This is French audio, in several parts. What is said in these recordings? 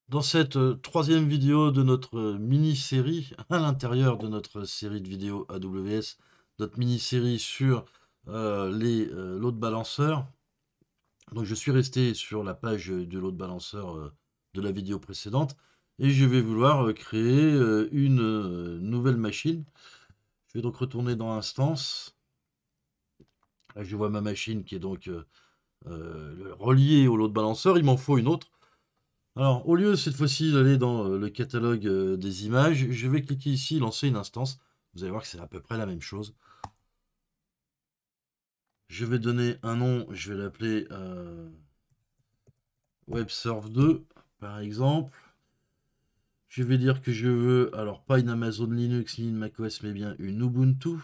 Dans cette troisième vidéo de notre mini-série, à l'intérieur de notre série de vidéos AWS, notre mini-série sur les load balanceurs. Donc je suis resté sur la page du load balancer de la vidéo précédente et je vais vouloir créer une nouvelle machine. Je vais donc retourner dans Instance. Là je vois ma machine qui est donc reliée au load balancer. Il m'en faut une autre. Alors, au lieu cette fois-ci d'aller dans le catalogue des images, je vais cliquer ici, lancer une instance. Vous allez voir que c'est à peu près la même chose. Je vais donner un nom, je vais l'appeler WebServe2, par exemple. Je vais dire que je veux, alors pas une Amazon Linux ni une macOS, mais bien une Ubuntu.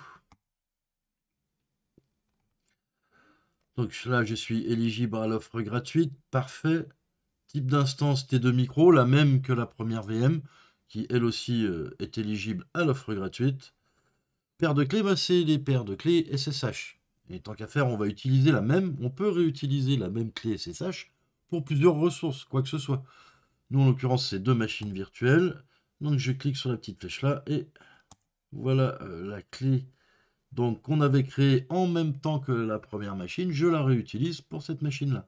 Donc là, je suis éligible à l'offre gratuite. Parfait. Type d'instance T2 Micro, la même que la première VM, qui elle aussi est éligible à l'offre gratuite. Paire de clés, bah, c'est les paires de clés SSH. Et tant qu'à faire, on va utiliser la même, on peut réutiliser la même clé SSH pour plusieurs ressources, quoi que ce soit. Nous, en l'occurrence, c'est deux machines virtuelles. Donc, je clique sur la petite flèche là et voilà la clé donc qu'on avait créée en même temps que la première machine. Je la réutilise pour cette machine-là.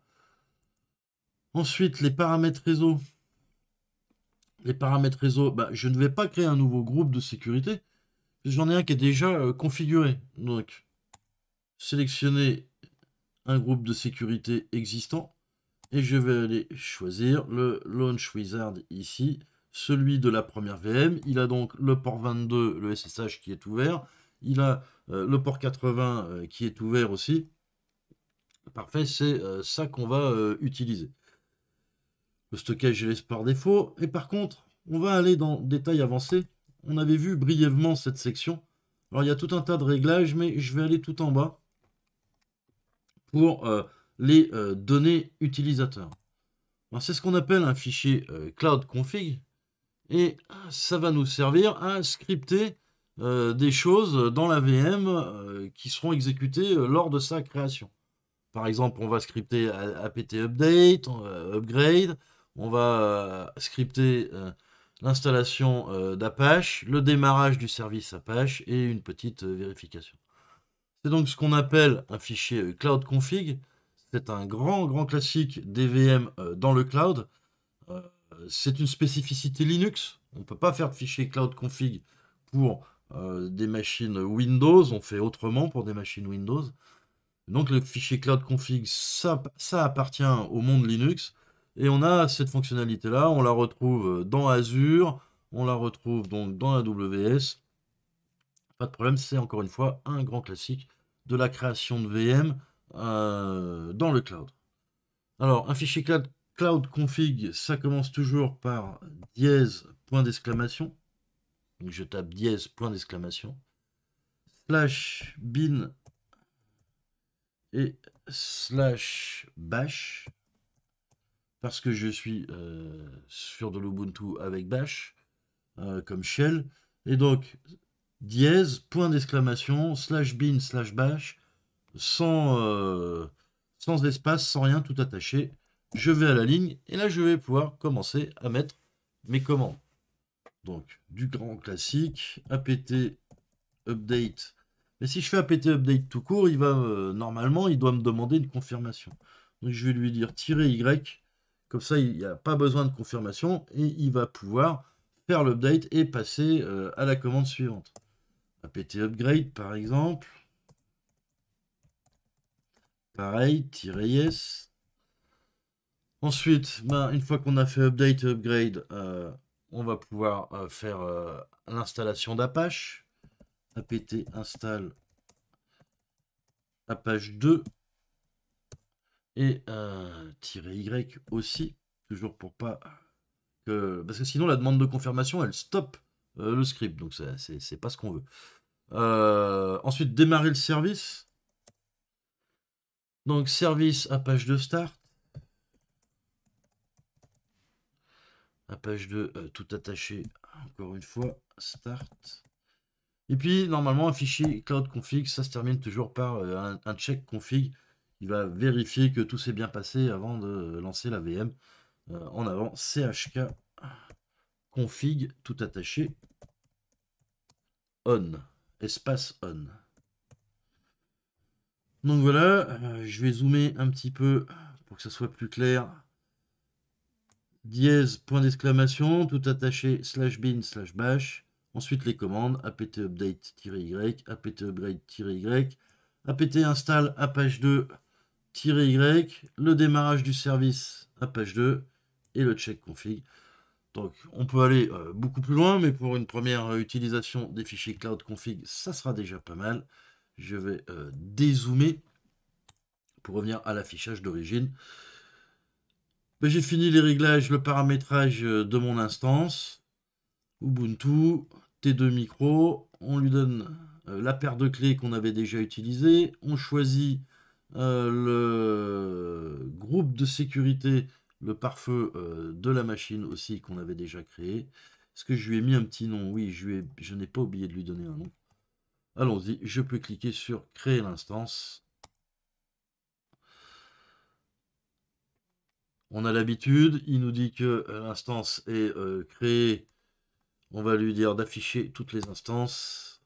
Ensuite, les paramètres réseau. Les paramètres réseau, bah, je ne vais pas créer un nouveau groupe de sécurité. J'en ai un qui est déjà configuré. Donc, sélectionner un groupe de sécurité existant et je vais aller choisir le Launch Wizard ici, celui de la première VM. Il a donc le port 22, le SSH qui est ouvert. Il a le port 80 qui est ouvert aussi. Parfait, c'est ça qu'on va utiliser. Le stockage, je laisse par défaut. Et par contre, on va aller dans détail avancé. On avait vu brièvement cette section. Alors, il y a tout un tas de réglages, mais je vais aller tout en bas pour les données utilisateurs. C'est ce qu'on appelle un fichier cloud config et ça va nous servir à scripter des choses dans la VM qui seront exécutées lors de sa création. Par exemple, on va scripter apt update, upgrade, on va scripter l'installation d'Apache, le démarrage du service Apache et une petite vérification. C'est donc ce qu'on appelle un fichier cloud config. C'est un grand classique des VM dans le cloud. Euh, c'est une spécificité Linux. On ne peut pas faire de fichier cloud config pour des machines Windows. On fait autrement pour des machines Windows. Donc le fichier cloud config, ça appartient au monde Linux. Et on a cette fonctionnalité-là. On la retrouve dans Azure. On la retrouve donc dans AWS. Pas de problème, c'est encore une fois un grand classique de la création de VM dans le cloud. Alors, un fichier cloud config, ça commence toujours par dièse, point d'exclamation. Donc je tape dièse, point d'exclamation. Slash bin et slash bash. Parce que je suis sur de l'Ubuntu avec bash comme shell. Et donc, dièse, point d'exclamation, slash bin, slash bash, sans espace, sans rien, tout attaché. Je vais à la ligne et là je vais pouvoir commencer à mettre mes commandes. Donc du grand classique, apt update. Mais si je fais apt update tout court, il va normalement il doit me demander une confirmation. Donc je vais lui dire -y, comme ça il n'y a pas besoin de confirmation et il va pouvoir faire l'update et passer à la commande suivante. Apt upgrade par exemple. Pareil, -yes. Ensuite, une fois qu'on a fait update et upgrade, on va pouvoir faire l'installation d'Apache. Apt install Apache 2 et -y aussi, toujours pour pas que... Parce que sinon la demande de confirmation, elle stoppe le script, donc c'est pas ce qu'on veut. Ensuite, démarrer le service. Donc service Apache 2 start. Apache 2 tout attaché, encore une fois, start. Et puis, normalement, un fichier cloud config, ça se termine toujours par un check config. Il va vérifier que tout s'est bien passé avant de lancer la VM. En avant, chk config tout attaché on, espace on. Donc voilà, je vais zoomer un petit peu pour que ça soit plus clair. Dièse, point d'exclamation, tout attaché, /bin, /bash. Ensuite les commandes, apt update-y, apt upgrade-y, apt install apache2-y, le démarrage du service apache2 et le check config. Donc on peut aller beaucoup plus loin, mais pour une première utilisation des fichiers cloud config, ça sera déjà pas mal. Je vais dézoomer pour revenir à l'affichage d'origine. Ben, j'ai fini les réglages, le paramétrage de mon instance. Ubuntu, T2 micro, on lui donne la paire de clés qu'on avait déjà utilisée. On choisit le groupe de sécurité, le pare-feu de la machine aussi qu'on avait déjà créé. Est-ce que je lui ai mis un petit nom? Oui, je n'ai pas oublié de lui donner un nom. Allons-y, je peux cliquer sur créer l'instance. On a l'habitude, il nous dit que l'instance est créée. On va lui dire d'afficher toutes les instances.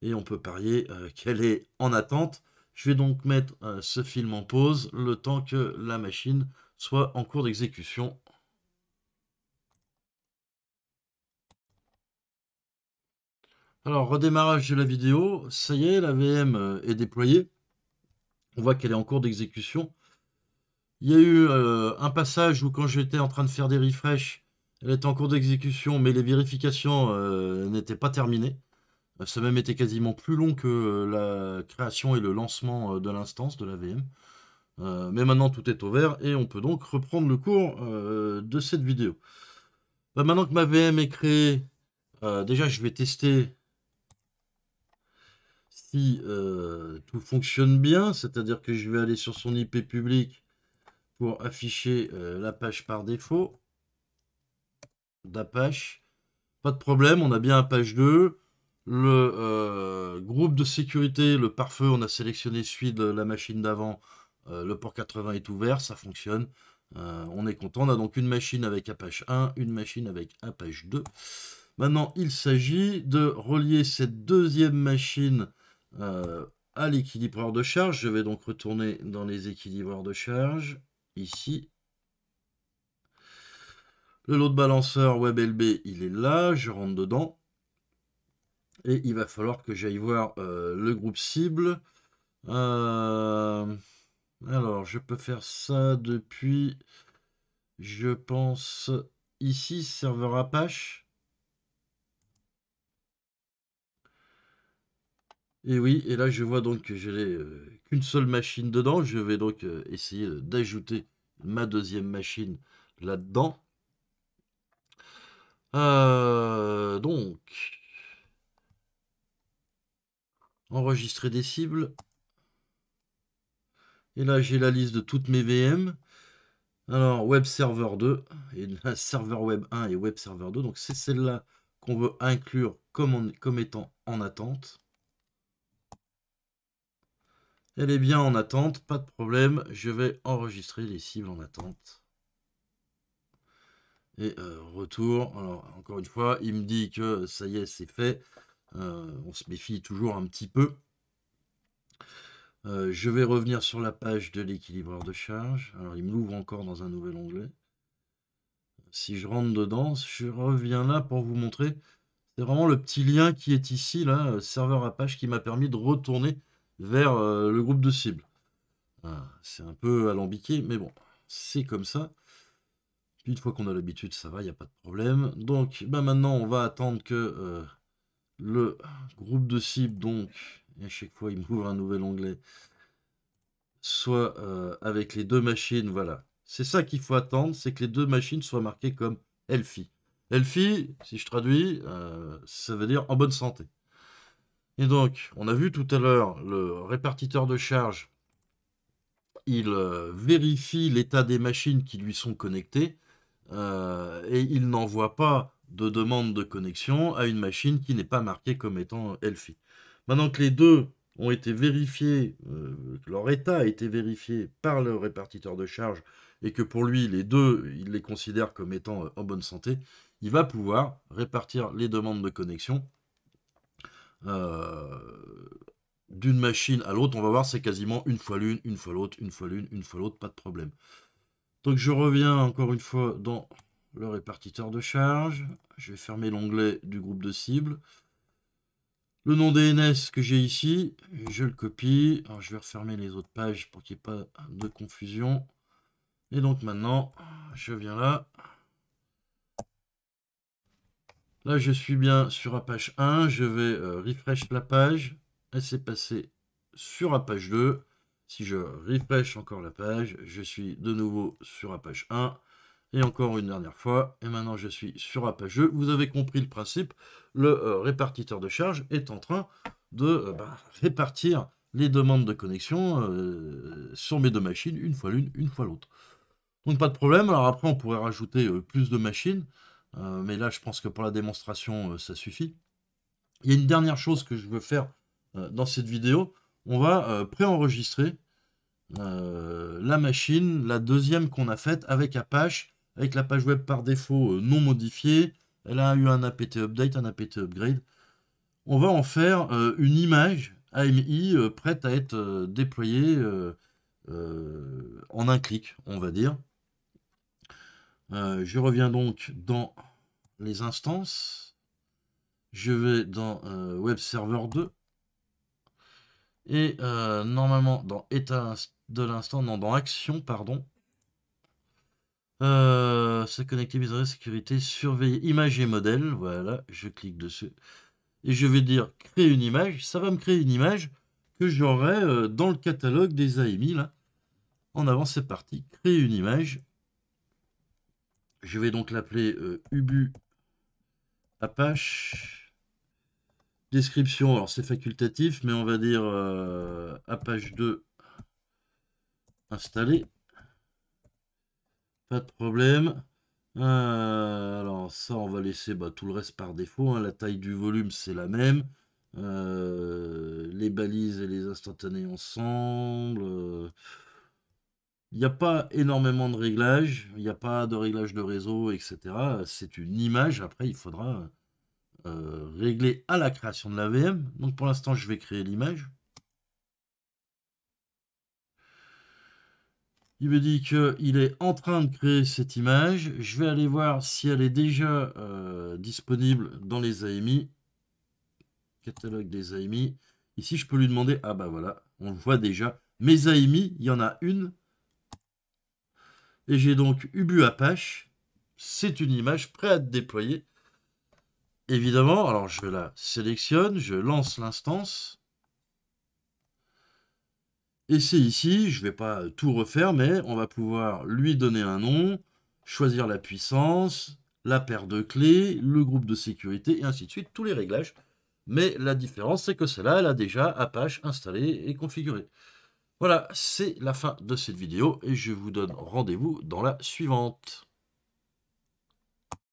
Et on peut parier qu'elle est en attente. Je vais donc mettre ce film en pause le temps que la machine soit en cours d'exécution. Alors, redémarrage de la vidéo. Ça y est, la VM est déployée. On voit qu'elle est en cours d'exécution. Il y a eu un passage où quand j'étais en train de faire des refreshs, elle était en cours d'exécution, mais les vérifications n'étaient pas terminées. Ça a même été quasiment plus long que la création et le lancement de l'instance de la VM. Mais maintenant tout est au vert et on peut donc reprendre le cours de cette vidéo. Bah, maintenant que ma VM est créée, déjà je vais tester si tout fonctionne bien, c'est-à-dire que je vais aller sur son IP public pour afficher la page par défaut d'Apache. Pas de problème, on a bien Apache 2. Le groupe de sécurité, le pare-feu, on a sélectionné celui de la machine d'avant. Le port 80 est ouvert, ça fonctionne. On est content. On a donc une machine avec Apache 1, une machine avec Apache 2. Maintenant, il s'agit de relier cette deuxième machine à l'équilibreur de charge. Je vais donc retourner dans les équilibreurs de charge, ici. Le load balancer WebLB, il est là, je rentre dedans. Et il va falloir que j'aille voir le groupe cible. Alors, je peux faire ça depuis, je pense, ici, serveur Apache. Et oui, et là, je vois donc que je n'ai qu'une seule machine dedans. Je vais donc essayer d'ajouter ma deuxième machine là-dedans. Donc, enregistrer des cibles. Et là, j'ai la liste de toutes mes VM. Alors, Web Server 2, et la serveur Web 1 et Web Server 2. Donc, c'est celle-là qu'on veut inclure comme étant en attente. Elle est bien en attente, pas de problème. Je vais enregistrer les cibles en attente. Et retour. Alors, encore une fois, il me dit que ça y est, c'est fait. On se méfie toujours un petit peu. Je vais revenir sur la page de l'équilibreur de charge. Alors, il me l'ouvre encore dans un nouvel onglet. Si je rentre dedans, je reviens là pour vous montrer. C'est vraiment le petit lien qui est ici, là, serveur Apache, qui m'a permis de retourner vers le groupe de cible. C'est un peu alambiqué, mais bon, c'est comme ça. Puis une fois qu'on a l'habitude, ça va, il n'y a pas de problème. Donc, bah maintenant, on va attendre que le groupe de cible, donc, et à chaque fois, il m'ouvre un nouvel onglet, soit avec les deux machines, voilà. C'est ça qu'il faut attendre, c'est que les deux machines soient marquées comme Healthy. Healthy, si je traduis, ça veut dire en bonne santé. Et donc, on a vu tout à l'heure, le répartiteur de charge, il vérifie l'état des machines qui lui sont connectées, et il n'envoie pas de demande de connexion à une machine qui n'est pas marquée comme étant Healthy. Maintenant que les deux ont été vérifiés, leur état a été vérifié par le répartiteur de charge, et que pour lui, les deux, il les considère comme étant en bonne santé, il va pouvoir répartir les demandes de connexion d'une machine à l'autre. On va voir, c'est quasiment une fois l'une, une fois l'autre, une fois l'une, une fois l'autre, pas de problème. Donc je reviens encore une fois dans le répartiteur de charge. Je vais fermer l'onglet du groupe de cible. Le nom DNS que j'ai ici, je le copie. Alors je vais refermer les autres pages pour qu'il n'y ait pas de confusion. Et donc maintenant, je viens là. Là, je suis bien sur Apache 1. Je vais refresh la page. Elle s'est passée sur Apache 2. Si je refresh encore la page, je suis de nouveau sur Apache 1. Et encore une dernière fois. Et maintenant, je suis sur Apache 2. Vous avez compris le principe. Le répartiteur de charge est en train de répartir les demandes de connexion sur mes deux machines, une fois l'une, une fois l'autre. Donc pas de problème. Alors après, on pourrait rajouter plus de machines. Mais là, je pense que pour la démonstration, ça suffit. Il y a une dernière chose que je veux faire dans cette vidéo. On va préenregistrer la machine, la deuxième qu'on a faite avec Apache, avec la page web par défaut non modifiée. Elle a eu un apt update, un apt upgrade. On va en faire une image AMI prête à être déployée en un clic, on va dire. Je reviens donc dans les instances. Je vais dans Web Server 2. Et normalement, dans état de l'instant, non, dans action, pardon. Se connecter, mise en sécurité, surveiller image et modèle. Voilà, je clique dessus. Et je vais dire créer une image. Ça va me créer une image que j'aurai dans le catalogue des AMI, là. En avant, c'est parti. Créer une image. Je vais donc l'appeler Ubu Apache. Description, alors c'est facultatif, mais on va dire Apache 2 installé. Pas de problème. Alors ça, on va laisser tout le reste par défaut. Hein. La taille du volume, c'est la même. Les balises et les instantanés ensemble. Il n'y a pas énormément de réglages. Il n'y a pas de réglage de réseau, etc. C'est une image. Après, il faudra régler à la création de la VM. Donc pour l'instant, je vais créer l'image. Il me dit qu'il est en train de créer cette image. Je vais aller voir si elle est déjà disponible dans les AMI. Catalogue des AMI. Ici, je peux lui demander... Ah bah voilà, on le voit déjà. Mes AMI, il y en a une. Et j'ai donc Ubu Apache. C'est une image prête à être déployée. Évidemment, alors je la sélectionne, je lance l'instance. Et c'est ici, je ne vais pas tout refaire, mais on va pouvoir lui donner un nom, choisir la puissance, la paire de clés, le groupe de sécurité, et ainsi de suite, tous les réglages. Mais la différence, c'est que celle-là, elle a déjà Apache installé et configuré. Voilà, c'est la fin de cette vidéo, et je vous donne rendez-vous dans la suivante.